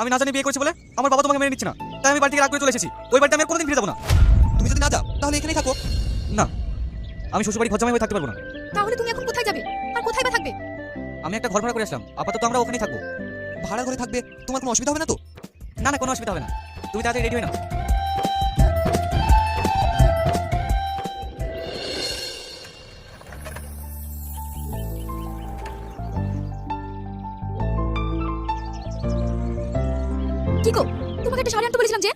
আমি না জানি বিয়ে করেছি বলে আমার বাবা তোমাকে মেনে নিচ্ছে না, তাই আমি বাড়ি থেকে রাগ করে চলে এসেছি। ওই বাড়িতে আমি আর কোনোদিন ফিরে যাবো না। তুমি যদি না যাও তাহলে এখানেই থাকো। না, আমি শ্বশুরবাড়ি ঘরজামাই হয়ে থাকতে পারবো না। তাহলে তুমি এখন কোথায় যাবে আর কোথায় বা থাকবে? আমি একটা ঘর ভাড়া করে আসলাম, আপাতত আমরা ওখানেই থাকবো। ভাড়া ঘরে থাকবে, তোমার কোনো অসুবিধা হবে না তো? না না, কোনো অসুবিধা হবে না। তুমি তাড়াতাড়ি রেডি হয়ে নাও। কি গো, তোমাকে একটা শাড়ি আনতে বলেছিলাম যে।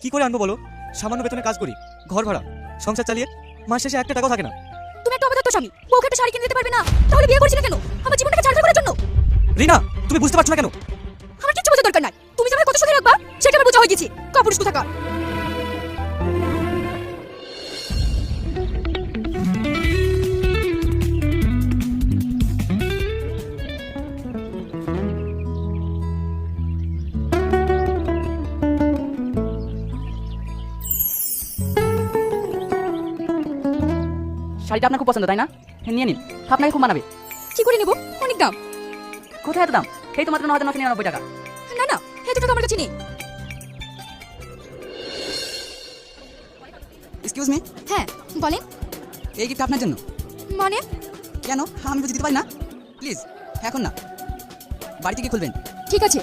কি করে আনবো বলো? সামান্য বেতনে কাজ করি, ঘর ভাড়া, সংসার চালিয়ে মাস শেষে একটা টাকাও থাকে না। তুমি একটা অবধার্ত স্বামী, বউকে একটা শাড়ি কিনে দিতে পারবে না? তাহলে বিয়ে করেছিলে কেন? আমার জীবনটাকে ছাড়খাড় করার জন্য? রিনা, তুমি বুঝতে পারছো না কেন? আমার কিচ্ছু বোঝার দরকার নাই। তুমি যাবে কত সুখে রাখবা সেটা আমার বোঝা হয়ে গেছে। কাপুরুষ কোথাকার। শাড়িটা আপনার খুব পছন্দ তাই না? হ্যাঁ, নিয়ে নিন, আপনাকে খুব মানাবে। কি করে নেবো? অনেক দাম। কোথায় এত দাম? এই তো মাত্র 9,999 টাকা। না না, এত টাকা আমার কাছে নেই। এক্সকিউজ মি, হ্যাঁ বলেন। এই গিফট আপনার জন্য। মানে? কেন, আমি বুঝে দিতে পারি না? প্লিজ এখন না, বাড়িতে গিয়ে খুলবেন। ঠিক আছে।